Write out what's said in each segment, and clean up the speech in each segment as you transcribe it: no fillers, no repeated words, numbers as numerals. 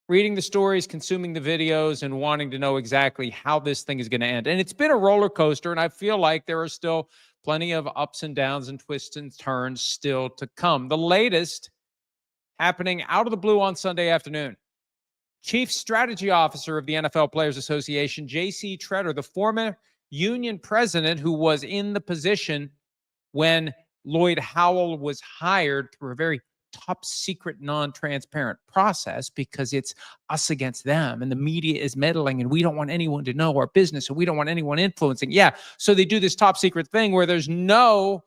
reading the stories, consuming the videos, and wanting to know exactly how this thing is going to end. And it's been a roller coaster, and I feel like there are still plenty of ups and downs and twists and turns still to come. The latest happening out of the blue on Sunday afternoon. Chief Strategy Officer of the NFL Players Association, JC Tretter, the former union president who was in the position when Lloyd Howell was hired through a very top secret, non-transparent process, because it's us against them and the media is meddling and we don't want anyone to know our business and we don't want anyone influencing. Yeah. So they do this top secret thing where there's no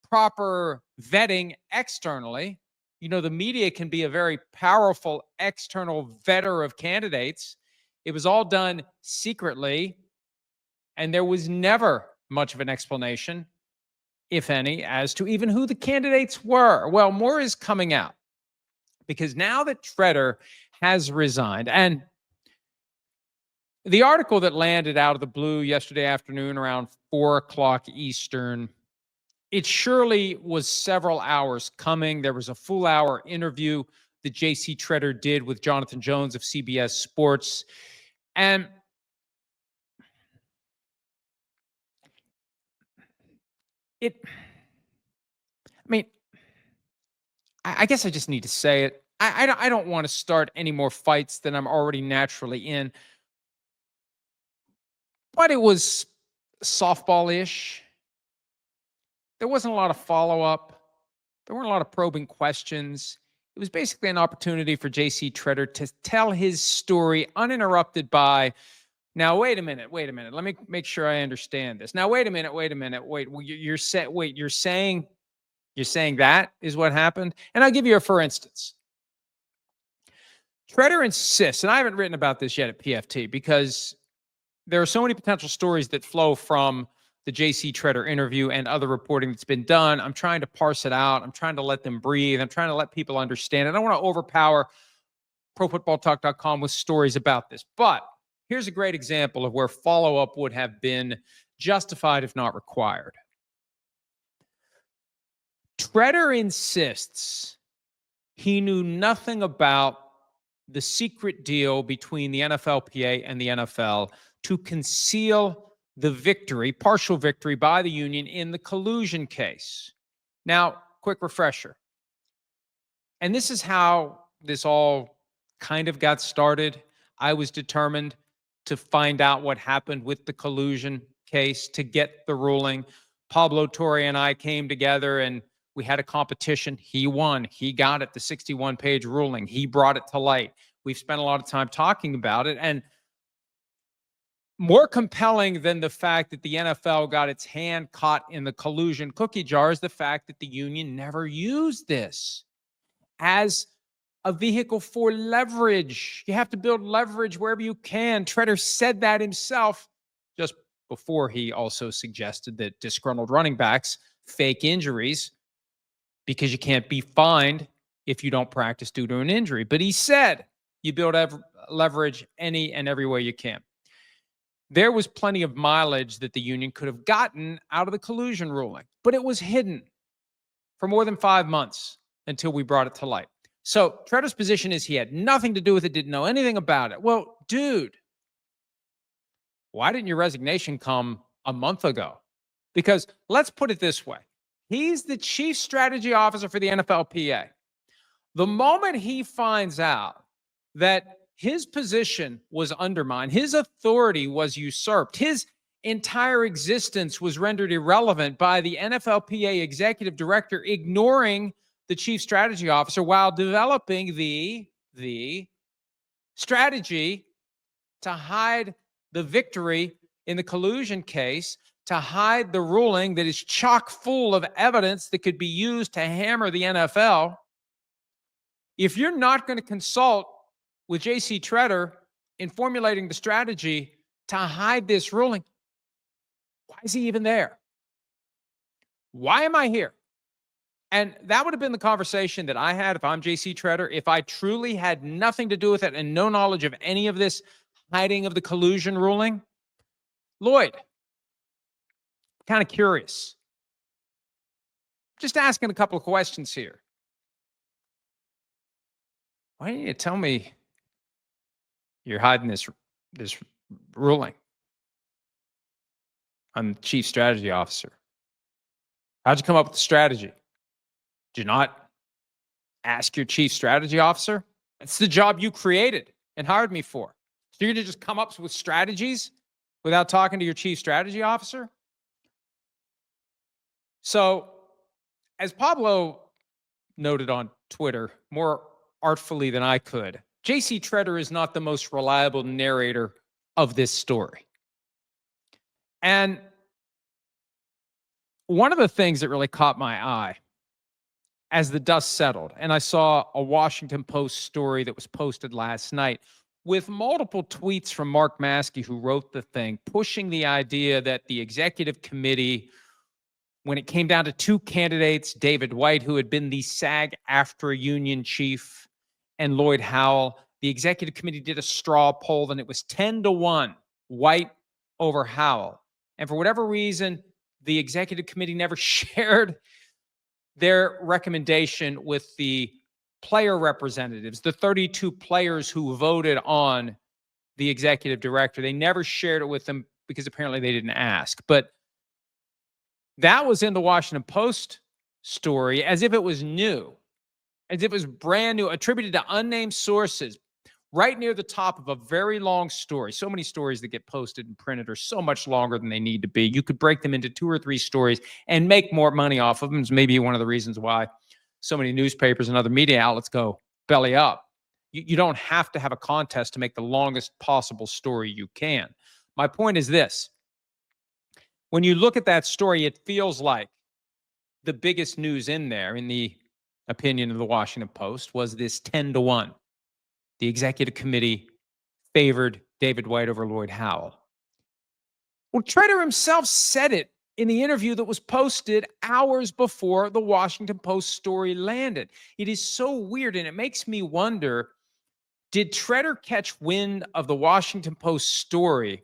proper vetting externally. You know, the media can be a very powerful external vetter of candidates. It was all done secretly, and there was never much of an explanation, if any, as to even who the candidates were. Well, more is coming out, because now that Tretter has resigned, and the article that landed out of the blue yesterday afternoon around 4 o'clock Eastern, it surely was several hours coming. There was a full hour interview that JC Tretter did with Jonathan Jones of CBS Sports. And I guess I just need to say it. I don't want to start any more fights than I'm already naturally in. But it was softball-ish. There wasn't a lot of follow-up. There weren't a lot of probing questions. It was basically an opportunity for JC Tretter to tell his story uninterrupted by, now, wait a minute. Let me make sure I understand this. Now, wait a minute. Wait, you're saying that is what happened? And I'll give you a for instance. Tretter insists, and I haven't written about this yet at PFT because there are so many potential stories that flow from the JC Tretter interview and other reporting that's been done. I'm trying to parse it out. I'm trying to let them breathe. I'm trying to let people understand. I don't want to overpower ProFootballTalk.com with stories about this. But here's a great example of where follow-up would have been justified, if not required. Tretter insists he knew nothing about the secret deal between the NFLPA and the NFL to conceal the victory, partial victory by the union in the collusion case. Now, quick refresher. And this is how this all kind of got started. I was determined to find out what happened with the collusion case to get the ruling. Pablo Torre and I came together and we had a competition. He won. He got it, the 61-page ruling. He brought it to light. We've spent a lot of time talking about it. And more compelling than the fact that the NFL got its hand caught in the collusion cookie jar is the fact that the union never used this as a vehicle for leverage. You have to build leverage wherever you can. Tretter said that himself just before he also suggested that disgruntled running backs fake injuries because you can't be fined if you don't practice due to an injury. But he said you build leverage any and every way you can. There was plenty of mileage that the union could have gotten out of the collusion ruling, but it was hidden for more than 5 months until we brought it to light. So Tretter's position is he had nothing to do with it, didn't know anything about it. Well, dude, why didn't your resignation come a month ago? Because let's put it this way. He's the chief strategy officer for the NFLPA. The moment he finds out that his position was undermined, his authority was usurped, his entire existence was rendered irrelevant by the NFLPA executive director ignoring the chief strategy officer while developing the strategy to hide the victory in the collusion case, to hide the ruling that is chock full of evidence that could be used to hammer the NFL. If you're not going to consult with JC Tretter in formulating the strategy to hide this ruling, why is he even there? Why am I here? And that would have been the conversation that I had if I'm JC Tretter, if I truly had nothing to do with it and no knowledge of any of this hiding of the collusion ruling. Lloyd, kind of curious. Just asking a couple of questions here. Why didn't you tell me You're hiding this ruling. I'm the chief strategy officer. How'd you come up with the strategy? Did you not ask your chief strategy officer? It's the job you created and hired me for. So you're going to just come up with strategies without talking to your chief strategy officer? So, as Pablo noted on Twitter, more artfully than I could, JC Tretter is not the most reliable narrator of this story. And one of the things that really caught my eye as the dust settled, and I saw a Washington Post story that was posted last night with multiple tweets from Mark Maskey, who wrote the thing, pushing the idea that the executive committee, when it came down to two candidates, David White, who had been the SAG-AFTRA union chief, and Lloyd Howell, the executive committee did a straw poll, and it was 10-1, White over Howell. And for whatever reason, the executive committee never shared their recommendation with the player representatives, the 32 players who voted on the executive director. They never shared it with them because apparently they didn't ask. But that was in the Washington Post story as if it was new, as if it was brand new, attributed to unnamed sources, right near the top of a very long story. So many stories that get posted and printed are so much longer than they need to be. You could break them into 2 or 3 stories and make more money off of them. It's maybe one of the reasons why so many newspapers and other media outlets go belly up. You don't have to have a contest to make the longest possible story you can. My point is this. When you look at that story, it feels like the biggest news in there, in the opinion of the Washington Post, was this 10-1. The executive committee favored David White over Lloyd Howell. Well, Tretter himself said it in the interview that was posted hours before the Washington Post story landed. It is so weird, and it makes me wonder, did Tretter catch wind of the Washington Post story?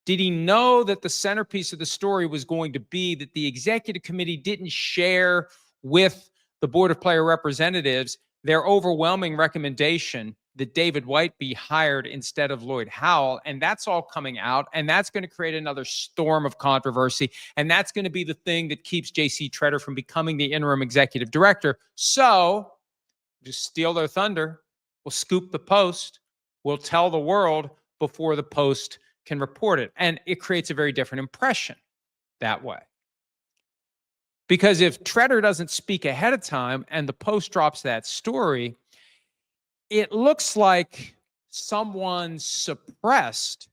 Did he know that the centerpiece of the story was going to be that the executive committee didn't share with the Board of Player Representatives their overwhelming recommendation that David White be hired instead of Lloyd Howell? And that's all coming out, and that's going to create another storm of controversy, and that's going to be the thing that keeps JC Tretter from becoming the interim executive director. So just steal their thunder. We'll scoop the Post. We'll tell the world before the Post can report it. And it creates a very different impression that way. Because if Tretter doesn't speak ahead of time and the Post drops that story, it looks like someone suppressed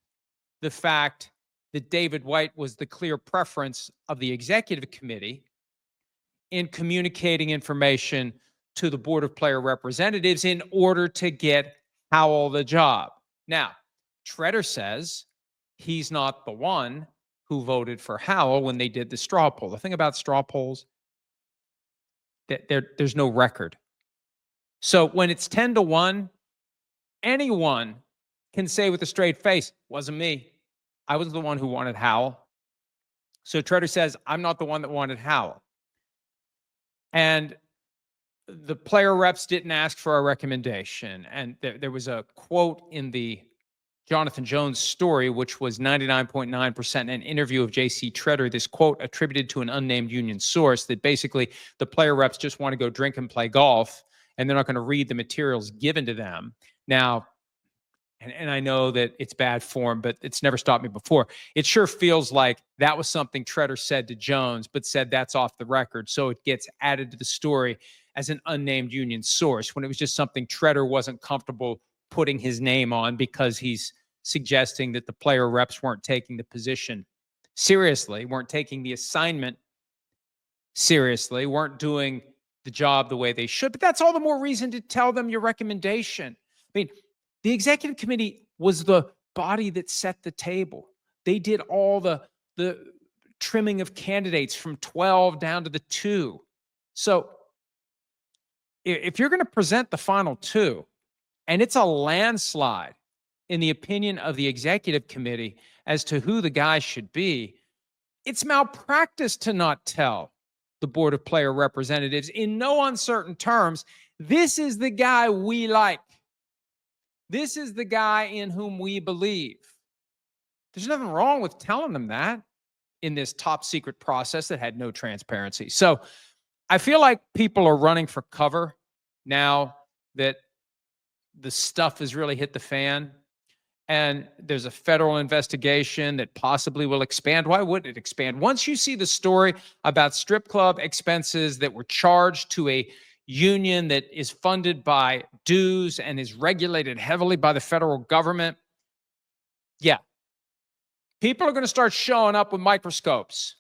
the fact that David White was the clear preference of the executive committee in communicating information to the Board of Player Representatives in order to get Howell the job. Now, Tretter says he's not the one who voted for Howell when they did the straw poll. The thing about straw polls, there's no record. So when it's 10-1, anyone can say with a straight face, wasn't me. I was the one who wanted Howell. So Tretter says, I'm not the one that wanted Howell. And the player reps didn't ask for a recommendation. And there was a quote in the Jonathan Jones story, which was 99.9% an interview of JC Tretter, this quote attributed to an unnamed union source, that basically the player reps just want to go drink and play golf, and they're not going to read the materials given to them. Now, and I know that it's bad form, but it's never stopped me before. It sure feels like that was something Tretter said to Jones, but said that's off the record. So it gets added to the story as an unnamed union source when it was just something Tretter wasn't comfortable putting his name on because he's suggesting that the player reps weren't taking the position seriously, weren't taking the assignment seriously, weren't doing the job the way they should. But that's all the more reason to tell them your recommendation. I mean, the executive committee was the body that set the table. They did all the trimming of candidates from 12 down to the 2. So if you're going to present the final 2, and it's a landslide in the opinion of the executive committee as to who the guy should be, it's malpractice to not tell the Board of Player Representatives in no uncertain terms, this is the guy we like. This is the guy in whom we believe. There's nothing wrong with telling them that in this top secret process that had no transparency. So I feel like people are running for cover now that the stuff has really hit the fan. And there's a federal investigation that possibly will expand. Why wouldn't it expand? Once you see the story about strip club expenses that were charged to a union that is funded by dues and is regulated heavily by the federal government, yeah, people are going to start showing up with microscopes.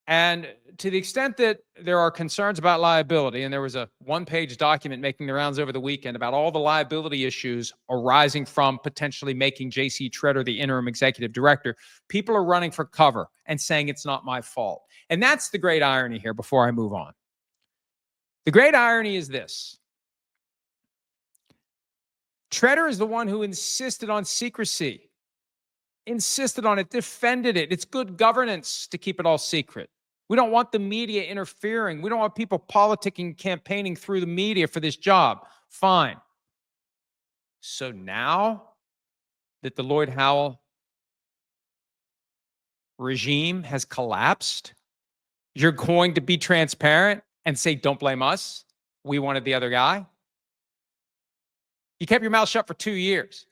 And to the extent that there are concerns about liability, and there was a one-page document making the rounds over the weekend about all the liability issues arising from potentially making JC Tretter the interim executive director, people are running for cover and saying it's not my fault. And that's the great irony here before I move on. The great irony is this. Tretter is the one who insisted on secrecy, insisted on it, defended it. It's good governance to keep it all secret. We don't want the media interfering. We don't want people politicking, campaigning through the media for this job. Fine. So now that the Lloyd Howell regime has collapsed, you're going to be transparent and say, don't blame us. We wanted the other guy. You kept your mouth shut for 2 years.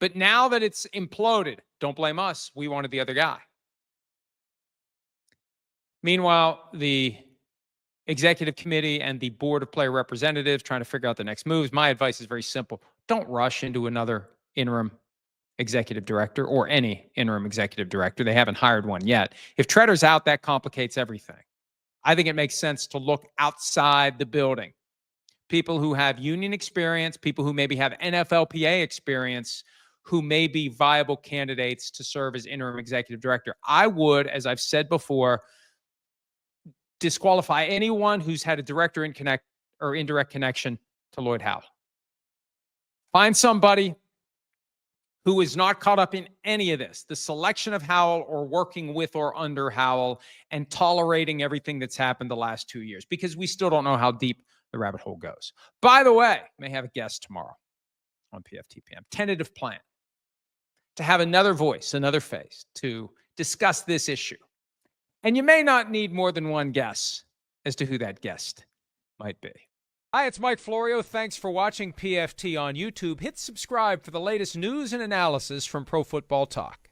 But now that it's imploded, don't blame us. We wanted the other guy. Meanwhile, the executive committee and the board of player representatives trying to figure out the next moves. My advice is very simple. Don't rush into another interim executive director or any interim executive director. They haven't hired one yet. If Tretter's out, that complicates everything. I think it makes sense to look outside the building. People who have union experience, people who maybe have NFLPA experience, who may be viable candidates to serve as interim executive director. I would, as I've said before, disqualify anyone who's had a direct or indirect connection to Lloyd Howell. Find somebody who is not caught up in any of this, the selection of Howell or working with or under Howell and tolerating everything that's happened the last 2 years, because we still don't know how deep the rabbit hole goes. By the way, may have a guest tomorrow on PFTPM. Tentative plan to have another voice, another face to discuss this issue. And you may not need more than one guess as to who that guest might be. Hi, it's Mike Florio. Thanks for watching PFT on YouTube. Hit subscribe for the latest news and analysis from Pro Football Talk.